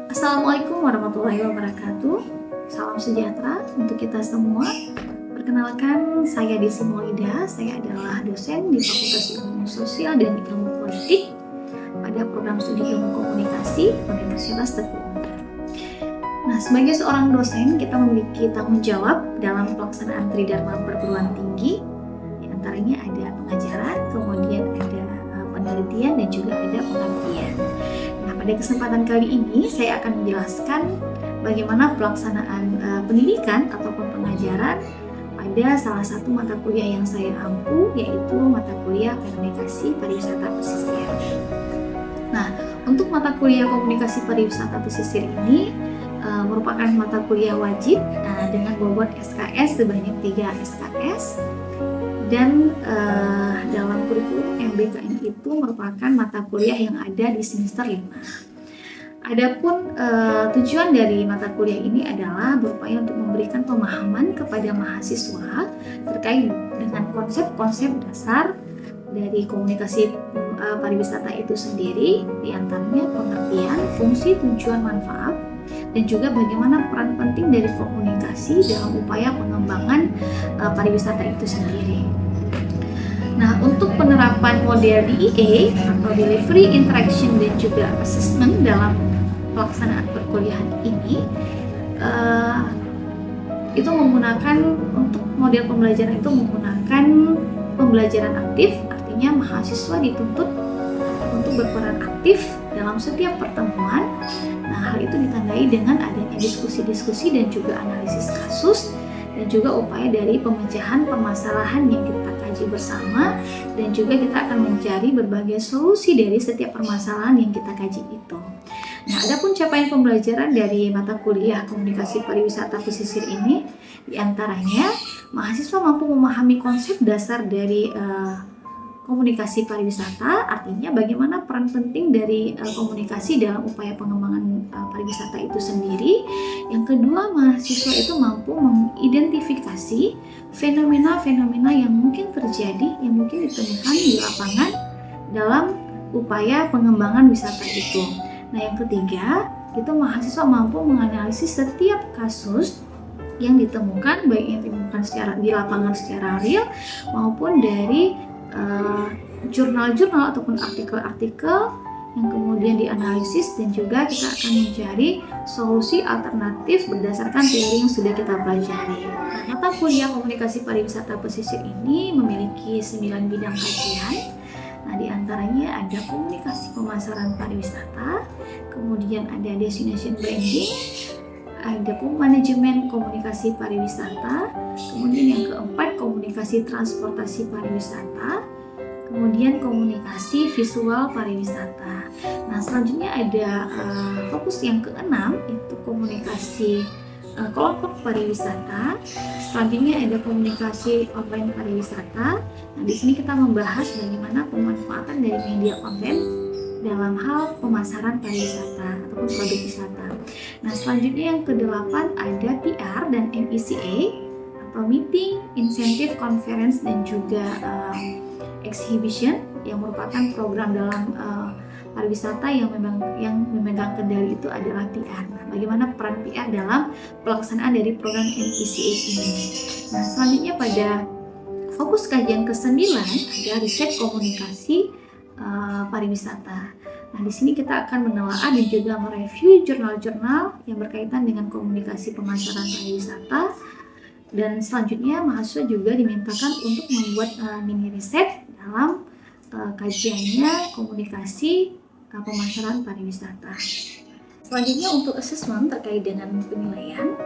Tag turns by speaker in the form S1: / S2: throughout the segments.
S1: Assalamualaikum warahmatullahi wabarakatuh. Salam sejahtera untuk kita semua. Perkenalkan, saya Desi Maulida. Saya adalah dosen di Fakultas Ilmu Sosial dan Ilmu Politik pada program studi Ilmu Komunikasi Universitas Teguh Umar. Nah, sebagai seorang dosen, kita memiliki tanggung jawab dalam pelaksanaan Tridharma perguruan tinggi. Di antaranya ada pengajaran, kemudian ada penelitian, dan juga ada pengabdian. Nah, pada kesempatan kali ini saya akan menjelaskan bagaimana pelaksanaan pendidikan ataupun pengajaran pada salah satu mata kuliah yang saya ampu, yaitu mata kuliah Komunikasi Pariwisata Pesisir. Nah, untuk mata kuliah Komunikasi Pariwisata Pesisir ini merupakan mata kuliah wajib dengan bobot SKS sebanyak 3 SKS. Dan dalam kurikulum MBKM itu merupakan mata kuliah yang ada di semester 5. Adapun tujuan dari mata kuliah ini adalah berupaya untuk memberikan pemahaman kepada mahasiswa terkait dengan konsep-konsep dasar dari komunikasi pariwisata itu sendiri, diantaranya pengertian, fungsi, tujuan, manfaat, dan juga bagaimana peran penting dari komunikasi dalam upaya pengembangan pariwisata itu sendiri. Nah, untuk penerapan model DIA atau Delivery, Interaction, dan juga Assessment dalam pelaksanaan perkuliahan ini, itu menggunakan untuk model pembelajaran itu menggunakan pembelajaran aktif, artinya mahasiswa dituntut untuk berperan aktif dalam setiap pertemuan. Nah, hal itu ditandai dengan adanya diskusi-diskusi dan juga analisis kasus, dan juga upaya dari pemecahan permasalahan yang kita kaji bersama, dan juga kita akan mencari berbagai solusi dari setiap permasalahan yang kita kaji itu. Nah, adapun capaian pembelajaran dari mata kuliah Komunikasi Pariwisata Pesisir ini, diantaranya mahasiswa mampu memahami konsep dasar dari komunikasi pariwisata, artinya bagaimana peran penting dari komunikasi dalam upaya pengembangan pariwisata itu sendiri. Yang kedua, mahasiswa itu mampu mengidentifikasi fenomena-fenomena yang mungkin terjadi, yang mungkin ditemukan di lapangan dalam upaya pengembangan wisata itu. Nah, yang ketiga, itu mahasiswa mampu menganalisis setiap kasus yang ditemukan, baik yang ditemukan secara di lapangan secara real maupun dari jurnal-jurnal ataupun artikel-artikel yang kemudian dianalisis, dan juga kita akan mencari solusi alternatif berdasarkan teori yang sudah kita pelajari. Nah, mata kuliah Komunikasi Pariwisata Pesisir ini memiliki 9 bidang kajian. Nah, diantaranya ada komunikasi pemasaran pariwisata, kemudian ada destination branding, ada manajemen komunikasi pariwisata, kemudian yang keempat komunikasi transportasi pariwisata, kemudian komunikasi visual pariwisata. Nah, selanjutnya ada fokus yang keenam, itu komunikasi kelompok pariwisata. Selanjutnya ada komunikasi online pariwisata. Nah, di sini kita membahas bagaimana pemanfaatan dari media online dalam hal pemasaran pariwisata ataupun produk wisata. Nah, selanjutnya yang kedelapan ada PR dan MECA atau Meeting, Incentive, Conference, dan juga Exhibition, yang merupakan program dalam pariwisata yang memegang kendali itu adalah PR. Nah, bagaimana peran PR dalam pelaksanaan dari program MECA ini? Nah, selanjutnya pada fokus kajian ke-9 ada riset komunikasi pariwisata. Nah, di sini kita akan menelaah dan juga mereview jurnal-jurnal yang berkaitan dengan komunikasi pemasaran pariwisata. Dan selanjutnya mahasiswa juga dimintakan untuk membuat mini riset dalam kajiannya komunikasi pemasaran pariwisata. Selanjutnya untuk assessment terkait dengan penilaian,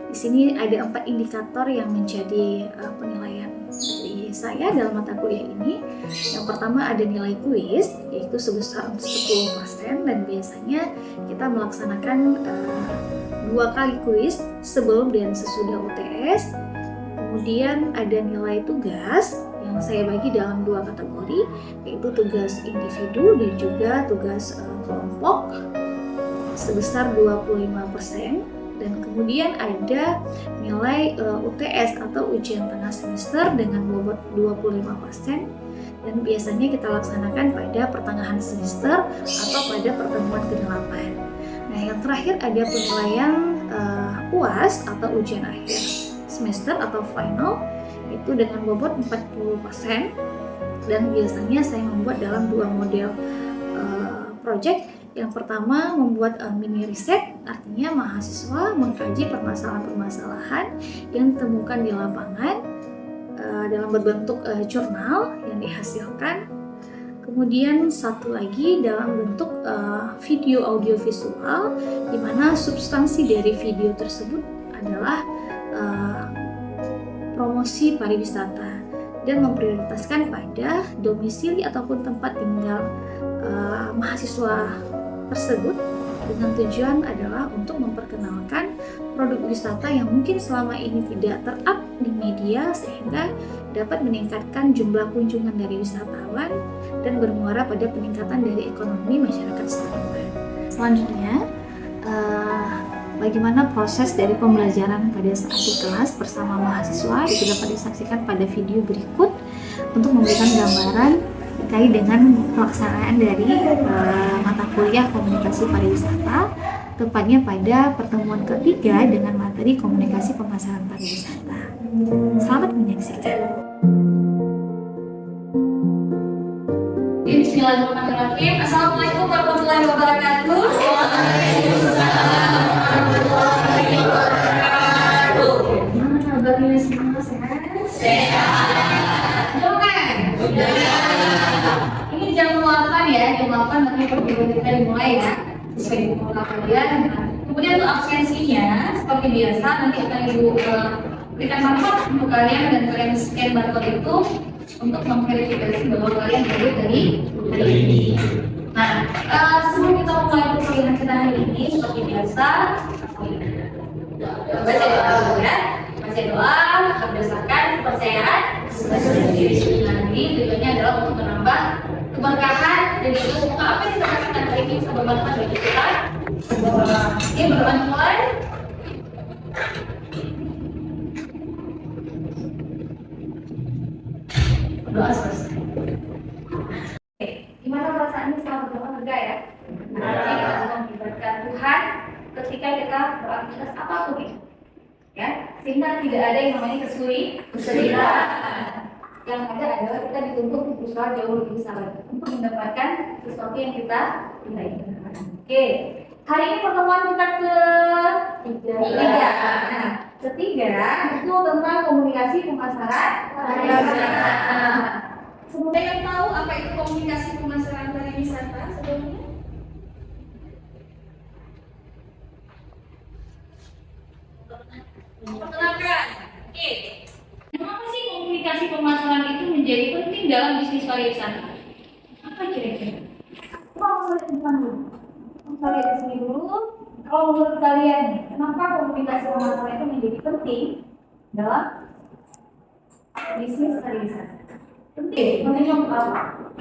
S1: di sini ada 4 indikator yang menjadi penilaian dari saya dalam mata kuliah ini. Yang pertama ada nilai kuis, yaitu sebesar 10%, dan biasanya kita melaksanakan 2 kali kuis sebelum dan sesudah UTS. Kemudian ada nilai tugas yang saya bagi dalam 2 kategori, yaitu tugas individu dan juga tugas kelompok sebesar 25%. Dan kemudian ada nilai UTS atau ujian tengah semester dengan bobot 25%, dan biasanya kita laksanakan pada pertengahan semester atau pada pertemuan ke-8. Nah, yang terakhir ada penilaian UAS atau ujian akhir semester atau final, itu dengan bobot 40%, dan biasanya saya membuat dalam 2 model project. Yang pertama membuat mini riset, artinya mahasiswa mengkaji permasalahan-permasalahan yang ditemukan di lapangan dalam berbentuk jurnal yang dihasilkan. Kemudian satu lagi dalam bentuk video audio visual, di mana substansi dari video tersebut adalah promosi pariwisata dan memprioritaskan pada domisili ataupun tempat tinggal mahasiswa tersebut, dengan tujuan adalah untuk memperkenalkan produk wisata yang mungkin selama ini tidak ter-up di media, sehingga dapat meningkatkan jumlah kunjungan dari wisatawan dan bermuara pada peningkatan dari ekonomi masyarakat setempat. Selanjutnya, bagaimana proses dari pembelajaran pada saat di kelas bersama mahasiswa itu dapat disaksikan pada video berikut untuk memberikan gambaran terkait dengan pelaksanaan dari mata kuliah komunikasi pariwisata, tepatnya pada pertemuan ketiga dengan materi komunikasi pemasaran pariwisata. Selamat menyaksikan.
S2: Bismillahirrahmanirrahim. Assalamualaikum warahmatullahi wabarakatuh. Waalaikumsalam warahmatullahi wabarakatuh. Gimana kabarnya semua, sehat? Sehat. Doakan. Ini jam 8 ya, jam 8 nanti pertemuan kita dimulai ya. Sesuai dengan kalian. Kemudian untuk absensinya seperti biasa nanti akan Ibu berikan barcode untuk kalian, dan kalian scan barcode itu untuk memverifikasi bahwa kalian hadir dari hari ini. Nah, sebelum kita mulai perkuliahan kita hari ini, seperti biasa, baca doa dulu ya. Baca doa berdasarkan kepercayaan sendiri. Nah, ini tujuannya adalah untuk menambah keberkahan dan juga semoga apa yang kita katakan hari ini bisa bermanfaat bagi kita. Ini berdoa mulai. Doa selesai. Oke, gimana perasaannya setelah berdoa, lega ya? Nanti kita juga melibatkan Tuhan ketika kita beraktivitas apapun itu, ya, sehingga tidak ada yang namanya kesulitan. Yang ada adalah kita dituntut berusaha jauh lebih besar lagi untuk mendapatkan sesuatu yang kita inginkan. Oke, hari ini pertemuan kita ketiga. Nah, ketiga itu tentang komunikasi pemasaran pariwisata. Semoga yang tahu apa itu komunikasi pemasaran pariwisata sebelumnya? Perkenalkan. Oke. Kenapa sih komunikasi pemasaran itu menjadi penting dalam bisnis pariwisata? Apa kira-kira? Saya lihat dulu. Saya lihat di sini dulu. Kalau menurut kalian, kenapa komunikasi pemasaran itu menjadi penting dalam bisnis pariwisata? Penting, menunjukkan apa?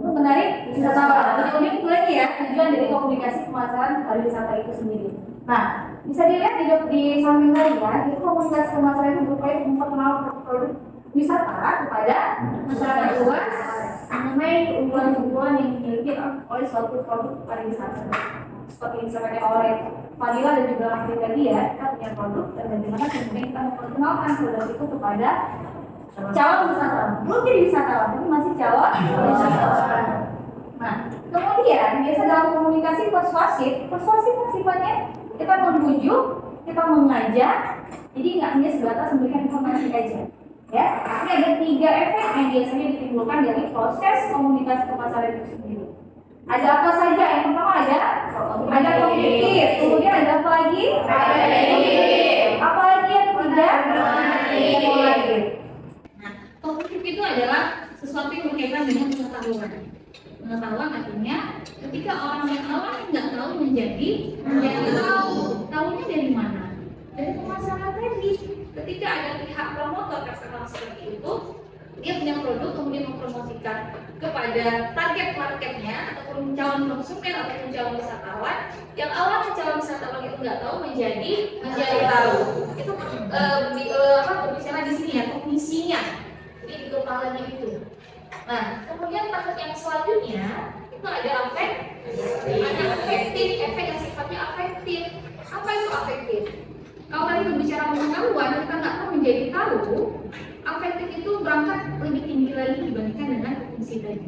S2: Menarik wisatawan. Kemudian itu lagi ya, tujuan dari komunikasi pemasaran pariwisata itu sendiri. Nah, bisa dilihat di samping tadi ya, itu komunikasi pemasaran itu berupaya memperkenalkan produk wisata kepada masyarakat luas mengenai keunggulan-keunggulan yang dimiliki oleh suatu produk pariwisata. Seperti yang disampaikan oleh Fadila dan juga Afri tadi ya, kita punya produk dan bagaimana kemudian kita memperkenalkan produk itu kepada calon wisatawan. Belum jadi wisatawan, tapi masih calon wisatawan. Nah, kemudian biasa dalam komunikasi persuasif kan sifatnya kita membujuk, kita mengajak, jadi nggak hanya sebatas memberikan informasi aja. Ya, ini ada 3 efek yang biasanya ditimbulkan dari proses komunikasi pemasaran itu sendiri. Ada apa saja? Yang pertama ada kognitif, kemudian ada apa lagi? Apa lagi yang ketiga? Motif. Nah, kognitif itu adalah sesuatu yang berkaitan dengan pengetahuan. Pengetahuan artinya ketika orang yang awalnya nggak tahu menjadi tahu. Tahunya dari mana? Dari pemasaran tadi. Ketika ada pihak promotor katakanlah seperti itu, dia punya produk kemudian mempromosikan kepada target marketnya ataupun calon konsumen ataupun calon wisatawan, yang awalnya calon wisatawan itu nggak tahu menjadi tahu. Itu berbicara di sini ya, kognisinya. Jadi di kepalanya itu. Nah, kemudian tahap yang selanjutnya itu ada afektif. Apa itu afektif? Kalau tadi berbicara pengetahuan, kita nggak tahu menjadi tahu. Afektif itu berangkat lebih tinggi lagi dibandingkan dengan fungsi tadi.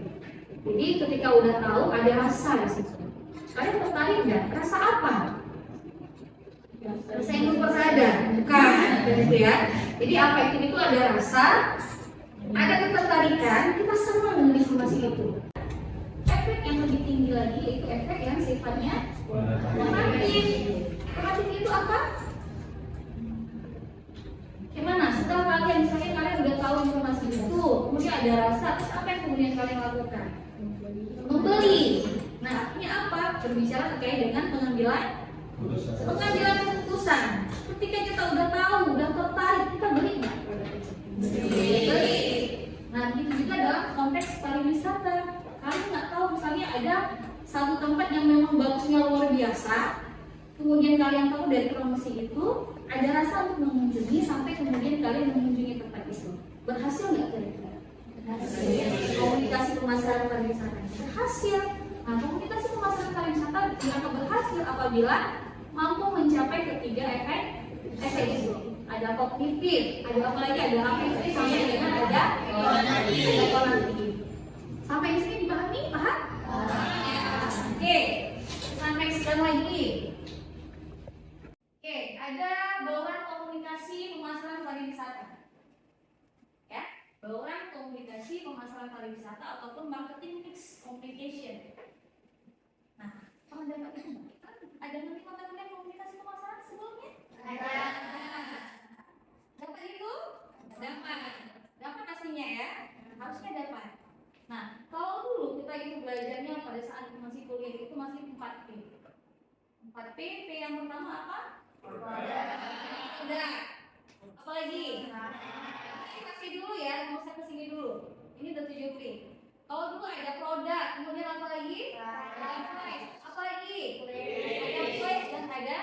S2: Jadi ketika udah tahu ada rasa di situ. Kalian tertarik nggak? Rasa apa? Rasa yang bersahaja, bukan, gitu ya. Jadi afektif itu ada rasa, ada ketertarikan, kita senang dengan informasi itu. Efek yang lebih tinggi lagi yaitu efek yang sifatnya normatif. Normatif itu apa? Gimana? Setelah kalian, misalnya kalian udah tahu informasi itu, kemudian ada rasa, terus apa yang kemudian kalian lakukan? Membeli. Nah, artinya apa? Berbicara terkait dengan pengambilan keputusan. Ketika kita udah tahu, udah tertarik, kita beli nggak? Beli. Nah, itu juga dalam konteks pariwisata. Kalian nggak tahu misalnya ada satu tempat yang memang bagusnya luar biasa, kemudian kalian tahu dari promosi itu, ada rasa untuk mengunjungi sampai kemudian kalian mengunjungi tempat itu. Berhasil nggak kira-kira? Berhasil. Komunikasi pemasaran pariwisata berhasil. Nah, komunikasi pemasaran pariwisata dianggap berhasil apabila mampu mencapai ketiga efek itu. Ada kognitif, ada apa lagi? Ada afektif, sampai dengan ada kognitif. Sampai di sini dipahami? Paham? Oke, sampai sekarang lagi. Oke, ada bauran komunikasi pemasaran pariwisata. Ya, bauran komunikasi pemasaran pariwisata ataupun marketing mix communication. Nah, kalau dapat itu, ada nanti materi komunikasi pemasaran sebelumnya? Ada. Dapat itu? Dapat pastinya ya. Harusnya dapat. Nah, kalau dulu kita itu belajarnya pada saat masih kuliah itu masih 4P. 4P, P yang pertama apa? Udah. Apa lagi? Kasih dulu ya, mau saya kesini dulu. Ini udah 7P. Kalau dulu ada produk, kemudian apa lagi? Apa lagi? Ada place dan ada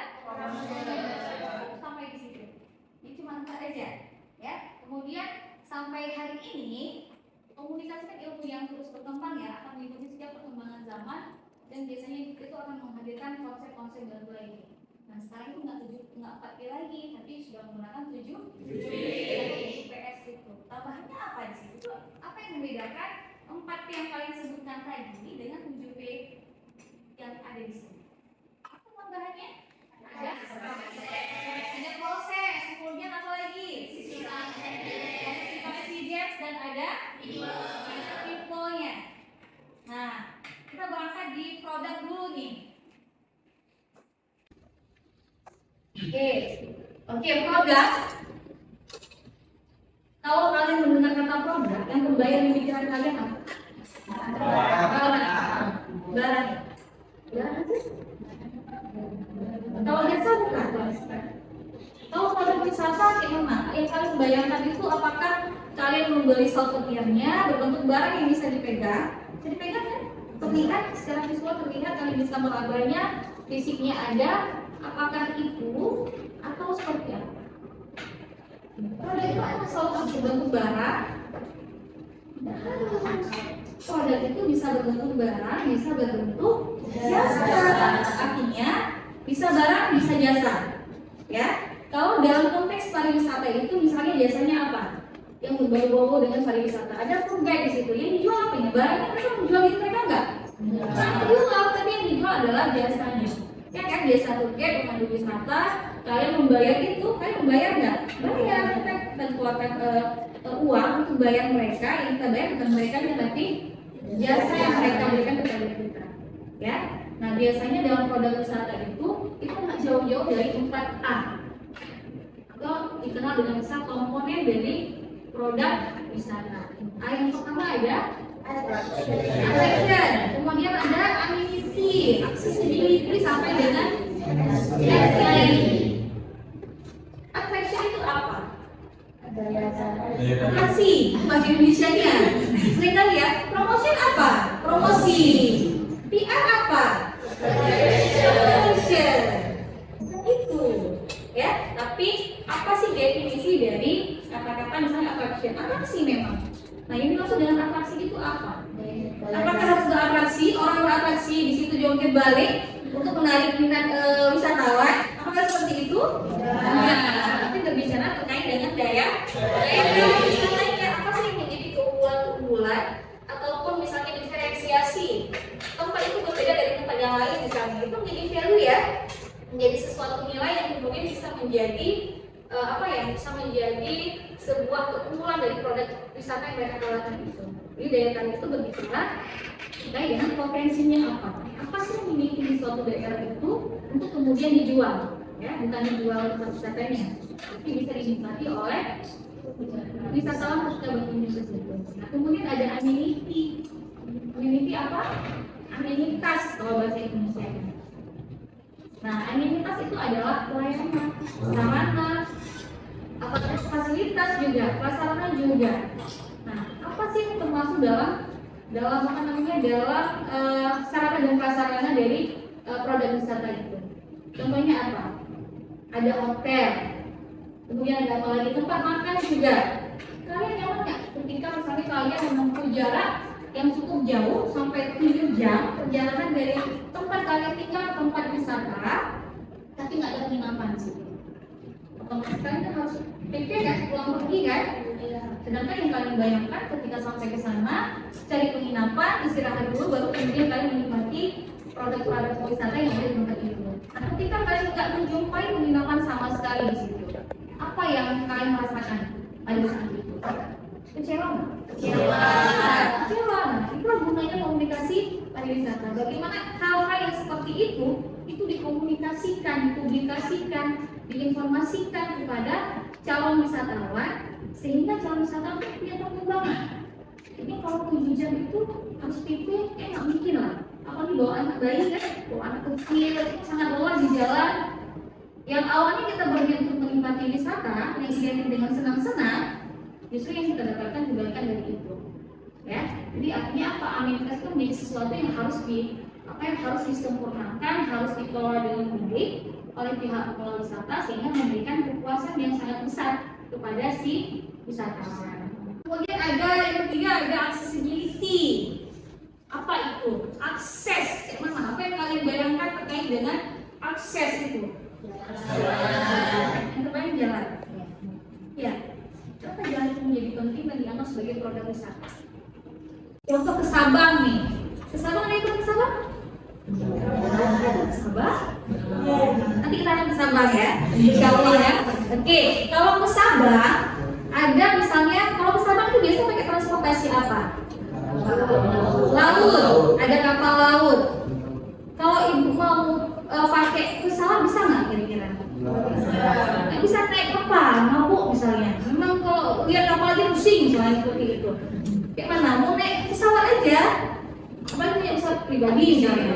S2: sampai di situ. Ini cuma 4 aja, ya. Kemudian sampai hari ini komunikasi kan ilmu yang terus berkembang ya, akan mengikuti setiap perkembangan zaman dan biasanya itu akan menghadirkan konsep-konsep baru lagi. Nah sekarang itu nggak 4P lagi, tapi sudah menggunakan 7 PS itu. Tambahannya apa di situ? Apa yang membedakan 4P yang kalian sebutkan tadi dengan 7P yang ada di sini? Apa tambahannya? Ada proses, kemudian apa lagi? Dan ada people-nya. Nah, kita berangkat di produk dulu nih. Oke, produk. Kalau kalian mendengar kata produk, yang terbayang di pikiran kalian apa? Barang. Kalau jasa bukan. Kalau produk wisata gimana? Yang kalian bayangkan itu apakah kalian membeli souvenirnya berbentuk barang yang bisa dipegang? Bisa dipegang kan? Terlihat secara visual, terlihat kalian bisa merabanya, fisiknya ada. Apakah itu atau seperti apa? Produk itu akan selalu berbentuk barang. Produk itu bisa berbentuk barang, bisa berbentuk jasa. Artinya bisa barang, bisa jasa. Ya. Kalau dalam konteks pariwisata itu misalnya jasanya apa? Yang berbau-bau dengan pariwisata. Ada tour guide di situ. Yang dijual apa ya? Barangnya mereka menjual itu mereka enggak? Jual, tapi yang dijual adalah jasanya. Ya kan, jasa tour guide, pemandu wisata. Kalian membayar itu, kalian membayar nggak? Bayar, kita keluarkan uang untuk bayar mereka. Yang kita bayar bukan mereka, tapi jasa yang mereka berikan kepada kita. Ya. Nah biasanya dalam produk wisata itu nggak jauh-jauh dari 4A. Atau dikenal dengan misal komponen dari produk wisata. Yang pertama ada attraction, kemudian ada amenity, accessibility sampai dengan accessibility. Attraction itu apa? Atraksi bahasa Indonesianya. Sering kali ya. Promotion apa? Promosi. PR apa? Promotion. Itu. Ya, tapi apa sih definisi dari kata-kata misalnya attraction? Atraksi memang. Nah, ini maksud dengan atraksi itu apa? Apakah harus beratraksi? Orang beratraksi di situ joget balik? untuk menarik minat wisatawan. Apakah seperti itu? Nah, tapi berbicara terkait dengan daya tarik wisatanya, apa sih yang menjadi keunggulan ataupun misalnya diferensiasi tempat itu berbeda dari tempat yang lain, misalnya itu menjadi value ya, menjadi sesuatu nilai yang kemudian bisa menjadi bisa menjadi sebuah keunggulan dari produk wisata yang mereka tawarkan itu. Jadi daya tarik itu berbicara terkait dengan potensinya apa sih yang dimiliki di suatu daerah itu untuk kemudian dijual, ya, bukan dijual tempat wisatanya, tapi bisa dinikmati oleh wisatawan ketika berkunjung ke situ. Nah, kemudian ada amenity apa? Amenitas kalau bahasa Indonesia. Nah, amenitas itu adalah pelayanan, sarana, apakah fasilitas juga, prasarana juga. Nah, apa sih yang termasuk dalam sarana dan prasarana dari produk wisata itu? Contohnya apa? Ada hotel, kemudian ada apa lagi? Tempat makan juga. Kalian nyaman nggak ketika misalnya kalian menempuh jarak yang cukup jauh sampai 7 jam perjalanan dari tempat kalian tinggal ke tempat wisata, tapi nggak ada penginapan di situ? Otomatis kalian kan harus PP kan, pulang pergi kan? Sedangkan yang kalian bayangkan ketika sampai ke sana, cari penginapan, istirahat dulu, baru kemudian kalian menikmati produk-produk wisata yang ada di tempat itu. Nah, ketika kalian nggak menjumpai penginapan sama sekali di situ, apa yang kalian rasakan pada saat itu? Kecewa nggak? Kecewa. Nah, itulah gunanya komunikasi pariwisata. Bagaimana hal-hal yang seperti itu dikomunikasikan, dipublikasikan, diinformasikan kepada calon wisatawan, sehingga calon wisatawan punya perkembangan. Jadi kalau 7 jam itu harus PP, nggak mungkin lah. Apalagi bawa anak bayi kan, bawa anak kecil, sangat lelah di jalan. Yang awalnya kita berniat untuk menikmati wisata, yang identik dengan senang-senang, justru yang kita dapatkan kebaikan dari itu. Ya, jadi artinya apa? Amenitas itu menjadi sesuatu yang harus disempurnakan, harus dikelola dengan baik oleh pihak pengelola wisata, sehingga memberikan kepuasan yang sangat besar kepada si wisatawan. Kemudian yang ketiga ada accessibility. Apa itu? Akses. Apa yang kalian bayangkan terkait dengan akses itu? Yang terbaik jalan. Ya. Kenapa jalan itu menjadi penting dan dianggap sebagai produk wisata? Contoh ke Sabang nih. Ke Sabang ada ikut ke Sabang? Ke Sabang? Nanti kita akan ke Sabang ya. Insya Allah ya. Oke, kalau ke Sabang ada misalnya, kalau ke Sabang itu biasa pakai transportasi apa? Laut, ada kapal laut. Kalau ibu mau pakai pesawat bisa nggak kira-kira? Nggak bisa naik kapal, mabuk misalnya. Memang kalau lihat kapal aja pusing misalnya seperti itu. Kayak mana? Mau naik pesawat aja? Apalagi punya pesawat pribadi misalnya.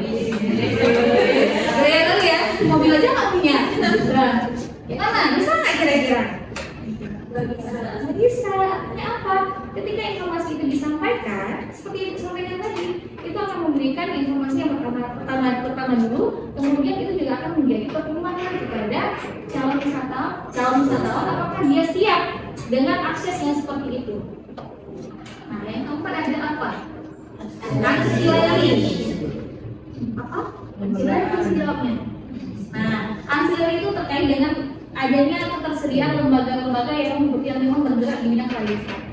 S2: Kali ya, mobil aja nggak punya. Nah, gimana? Bisa nggak kira-kira? Nggak bisa. Artinya apa? Ketika informasi itu disampaikan, seperti yang disampaikan tadi, itu akan memberikan informasi yang pertama dulu, kemudian itu juga akan menjadi pertimbangan kepada calon wisatawan apakah dia siap dengan akses yang seperti itu. Nah, yang keempat ada apa? Ancillary. Apa? Ancillary jawabnya. Nah, ancillary itu terkait dengan adanya ketersediaan lembaga-lembaga yang memang bergerak di bidang pariwisata.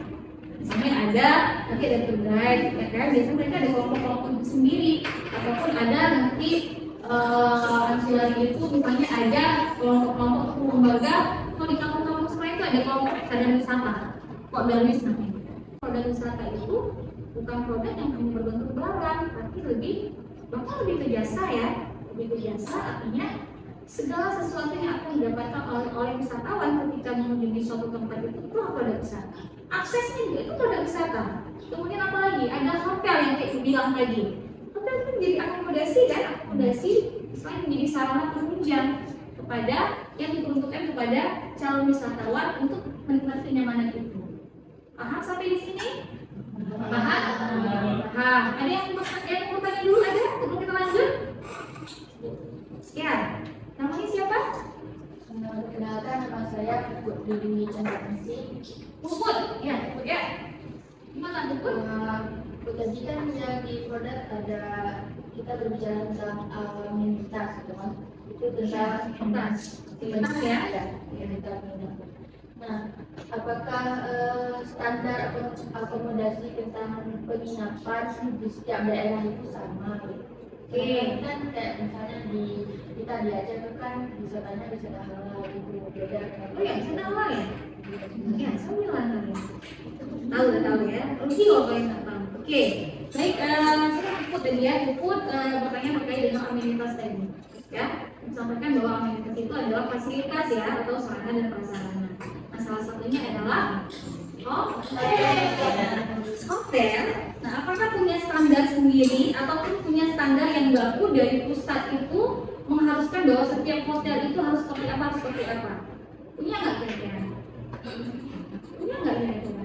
S2: Misalnya nanti ada tour guide, ya kan? Biasanya mereka ada kelompok-kelompok sendiri, ataupun ada nanti ancillary itu misalnya ada kelompok-kelompok lembaga. Kalau di kampung-kampung semua itu ada kelompok sadar wisata, kok darwis namanya. Produk wisata itu bukan produk yang hanya berbentuk barang, tapi bahkan lebih ke jasa ya. Lebih ke jasa artinya segala sesuatu yang akan didapatkan oleh wisatawan ketika mengunjungi suatu tempat itu produk wisata. Aksesnya juga itu produk wisata. Kemudian apa lagi? Ada hotel yang kayak bilang tadi. Hotel itu menjadi akomodasi kan? Akomodasi selain menjadi sarana penunjang kepada yang diperuntukkan kepada calon wisatawan untuk menikmati kenyamanan itu. Paham sampai di sini? Paham? Paham. Ada yang bertanya dulu ada? Sebelum kita lanjut? Ya. Namanya siapa?
S3: Perkenalkan, nama saya Puput Dwi Chandrawati.
S2: Puput, ya. Gimana Puput?
S3: Tadi kan yang di produk ada kita berbicara tentang amenitas, gitu kan? Itu tentang amenitas ya, amenitas. Nah, apakah standar akomodasi tentang penginapan di setiap daerah itu sama? Oke, kan kayak misalnya kita diajak kan wisatanya wisata halal gitu, beda kan?
S2: Oh ya, wisata halal ya? Ya, saya bilang tadi. Tahu ya. Rugi loh kalau yang nggak tahu. Oke, baik. Saya Puput tadi ya. Puput bertanya terkait dengan amenitas tadi. Ya, sampaikan bahwa amenitas itu adalah fasilitas ya atau sarana dan prasarana. Nah, salah satunya adalah hotel. Nah, apakah punya standar sendiri ataupun punya standar yang baku dari pusat itu mengharuskan bahwa setiap hotel itu harus seperti apa, seperti apa? Punya nggak kira-kira? Punya nggak kira-kira?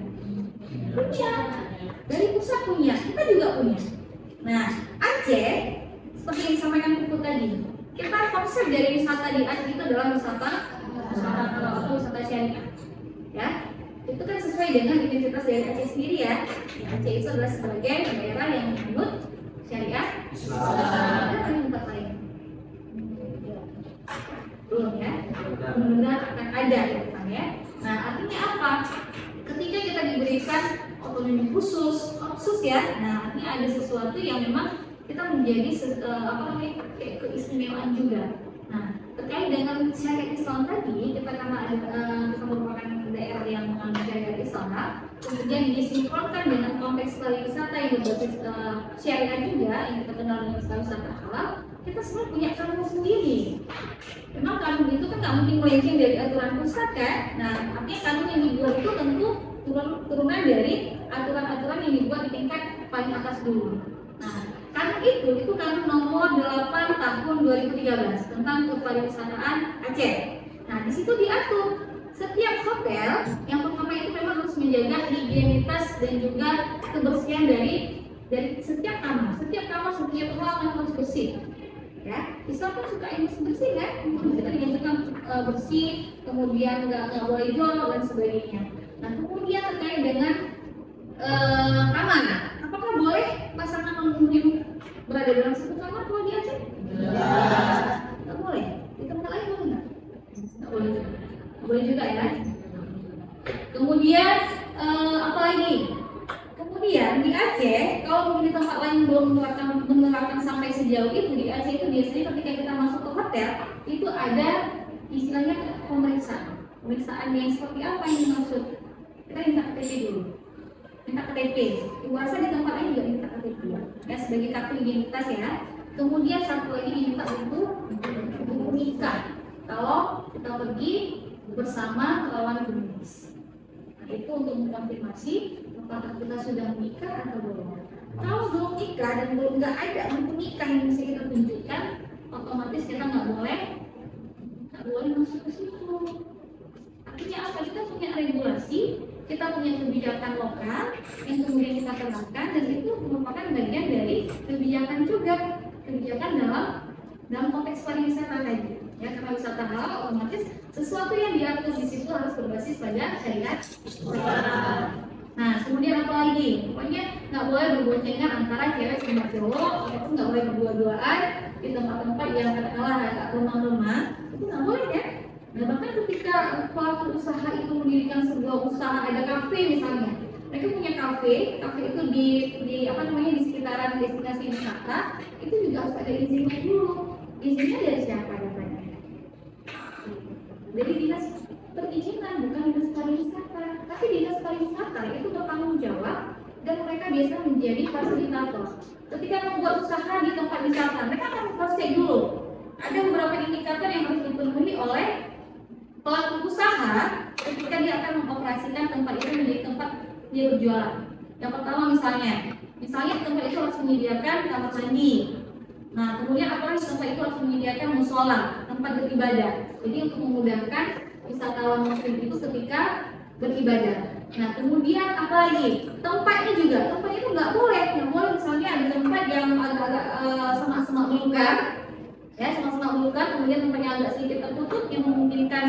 S2: Punya. Dari pusat punya, kita juga punya. Nah, Aceh seperti yang disampaikan Puput tadi, kita konsep dari wisata di Aceh itu adalah wisata halal atau wisata syariah. Ya, itu kan sesuai dengan identitas dari Aceh sendiri ya. Aceh itu adalah sebagai daerah yang menganut syariah Islam. Ada tempat lain? Belum ya? Benar akan ada gitu kan ya. Nah, artinya apa? Ketika kita diberikan otonomi khusus ya. Nah, artinya ada sesuatu yang memang kita menjadi kayak keistimewaan juga. Nah, terkait dengan syariat Islam tadi, kita karena kita merupakan daerah yang menganut syariat Islam, kemudian disinkronkan dengan konteks pariwisata yang berbasis syariat juga yang kita kenal dengan pariwisata halal, kita semua punya kanun sendiri. Memang kanun itu kan nggak mungkin melenceng dari aturan pusat kan? Nah, artinya kanun yang dibuat itu tentu turunan dari aturan-aturan yang dibuat di tingkat paling atas dulu. Nah, kanun itu kanun nomor 8 tahun 2013 tentang kepariwisataan Aceh. Nah, di situ diatur setiap hotel yang pertama itu memang harus menjaga higienitas dan juga kebersihan dari setiap kamar. Setiap kamar, setiap ruangan harus bersih. Ya, Islam kan suka yang bersih kan? Kita dianjurkan bersih, kemudian nggak boleh jorok dan sebagainya. Nah, kemudian terkait dengan kamar, apakah boleh pasangan penghuni berada dalam satu kamar kalau di Aceh? Nggak boleh. Di tempat lain boleh nggak? Nggak boleh. Nggak boleh juga ya. Kemudian apa lagi? Kemudian di Aceh, kalau mungkin di tempat lain belum menerapkan sampai sejauh itu, di Aceh itu biasanya ketika kita masuk ke hotel itu ada istilahnya pemeriksaan yang seperti apa yang dimaksud? Kita minta KTP dulu, minta KTP. Ibu rasa di tempat lain juga minta KTP ya sebagai kartu identitas ya. Kemudian satu lagi diminta untuk nikah kalau kita pergi bersama lawan jenis. Nah, itu untuk mengkonfirmasi apakah kita sudah menikah atau belum. Kalau belum nikah dan belum nggak ada buku nikah yang bisa kita tunjukkan, otomatis kita nggak boleh masuk ke situ. Artinya apa? Kita punya regulasi, kita punya kebijakan lokal yang kemudian kita terapkan, dan itu merupakan bagian dari kebijakan juga, kebijakan dalam konteks pariwisata tadi. Ya, karena wisata halal otomatis sesuatu yang diatur di situ harus berbasis pada syariat Islam. Nah, kemudian apa lagi? Pokoknya nggak boleh berboncengan antara cewek sama cowok, ataupun nggak boleh berdua-duaan di tempat-tempat yang katakanlah agak remang-remang, itu nggak boleh ya. Nah, bahkan ketika pelaku usaha itu mendirikan sebuah usaha, ada kafe misalnya, mereka punya kafe itu di apa namanya di sekitaran destinasi wisata, itu juga harus ada izinnya dulu. Izinnya dari siapa datanya? Dari dinas perizinan, bukan dinas pariwisata. Tapi dinas pariwisata itu bertanggung jawab dan mereka biasa menjadi fasilitator. Ketika membuat usaha di tempat wisata, mereka akan cross check dulu. Ada beberapa indikator yang harus dipenuhi oleh pelaku usaha ketika dia akan mengoperasikan tempat itu menjadi tempat dia berjualan. Yang pertama misalnya tempat itu harus menyediakan kamar mandi. Nah, kemudian apalagi tempat itu harus menyediakan musola, tempat beribadah. Jadi untuk memudahkan wisatawan muslim itu ketika beribadah. Nah, kemudian apa lagi? Tempatnya juga, tempat itu nggak boleh misalnya ada tempat yang agak-agak semak-semak belukar, ya semak-semak belukar, kemudian tempatnya agak sedikit tertutup yang memungkinkan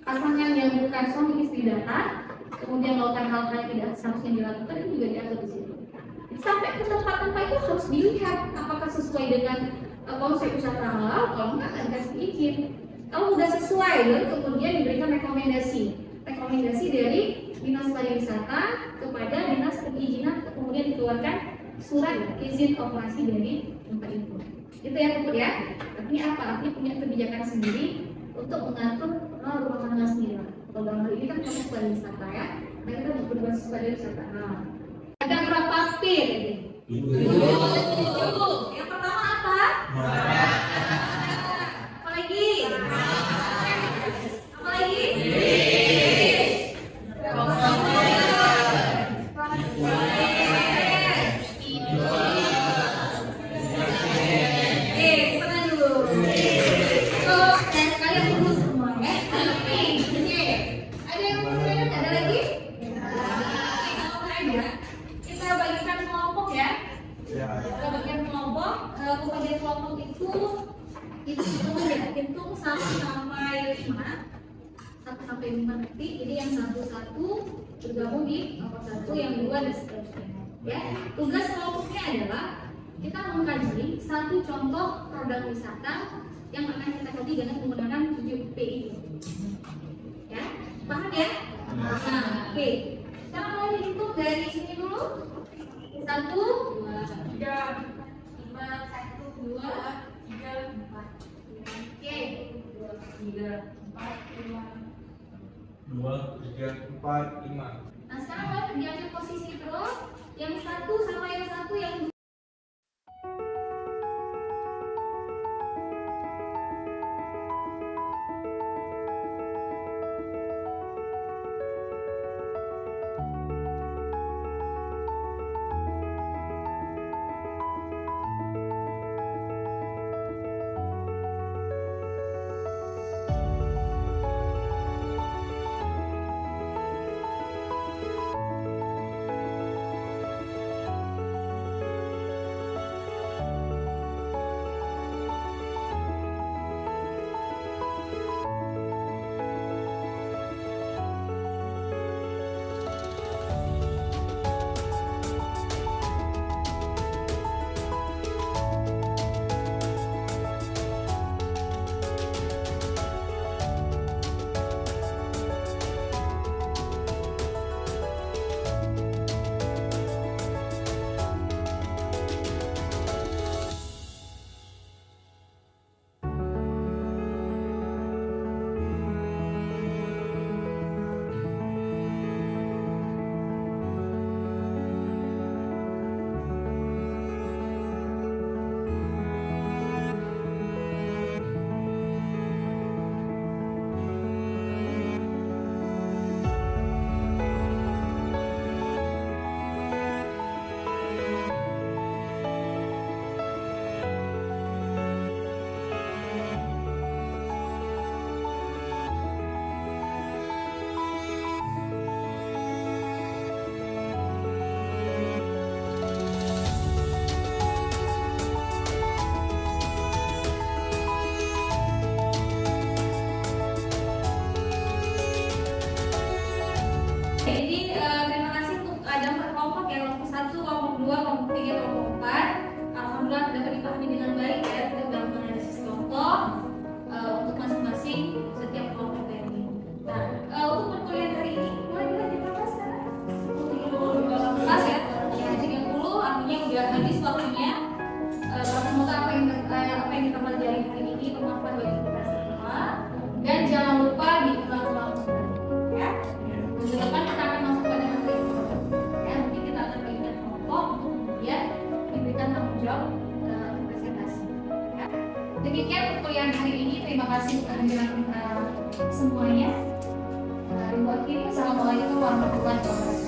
S2: pasangan yang bukan suami istri datang, kemudian melakukan hal-hal yang tidak seharusnya dilakukan, itu juga diatur di situ. Itu sampai ke tempat-tempat itu harus dilihat apakah sesuai dengan konsep usaha halal. Kalau enggak akan kasih izin. Kalau sudah sesuai, lalu kemudian diberikan rekomendasi dari Dinas Pariwisata kepada Dinas Perizinan, kemudian dikeluarkan surat izin operasi dari tempat itu. Itu ya Bu ya. Artinya apa? Artinya punya kebijakan sendiri untuk mengatur rumah tangga sendiri. Kalau dalam hal ini kan proses pariwisata ya. Nah kita berbasis pariwisata. Nah, ada berapa P tadi? Yang pertama apa? Apa lagi? Apa lagi? Pembagian kelompok itu hitung 1 sampai 5 nanti. Jadi yang satu bergabung di kelompok 1, yang 2 dan seterusnya. Ya, tugas kelompoknya adalah kita mengkaji satu contoh produk wisata yang akan kita kaji dengan menggunakan 7P itu. Ya, paham ya? Nah, oke. Sekarang mau dihitung dari sini dulu. 1, 2, 3, 4. 1, 2, 3, 4. Oke. 2, 3, 4, 5.
S4: 2, 3, 4, 5.
S2: Nah sekarang mau diambil posisi terus. Yang 1 sama yang 1 yang Demikian perkuliahan hari ini. Terima kasih kehadiran semuanya. Assalamualaikum warahmatullahi wabarakatuh.